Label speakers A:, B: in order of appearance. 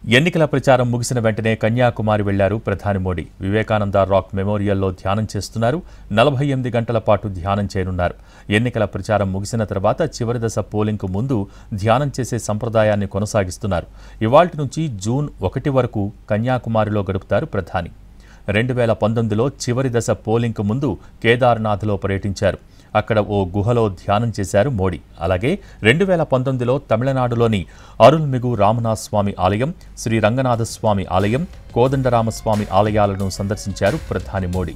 A: ఎన్నికల ప్రచారం ముగిసిన వెంటనే కన్యాకుమారి వెళ్లారు ప్రధాని మోడీ. వివేకానంద రాక్ మెమోరియల్లో ధ్యానం చేస్తున్నారు. 48 గంటల పాటు ధ్యానం చేయనున్నారు. ఎన్నికల ప్రచారం ముగిసిన తర్వాత చివరి దశ పోలింగ్కు ముందు ధ్యానం చేసే సంప్రదాయాన్ని కొనసాగిస్తున్నారు. ఇవాళ్టి నుంచి జూన్ 1 వరకు కన్యాకుమారిలో గడుపుతారు ప్రధాని. 2019లో చివరి దశ పోలింగ్కు ముందు కేదార్నాథ్లో పర్యటించారు. అక్కడ ఓ గుహలో ధ్యానం చేశారు మోడీ. అలాగే 2019లో తమిళనాడులోని అరుల్మిగు రామనాథస్వామి ఆలయం, శ్రీ రంగనాథస్వామి ఆలయం, కోదండరామస్వామి ఆలయాలను సందర్శించారు ప్రధాని మోడీ.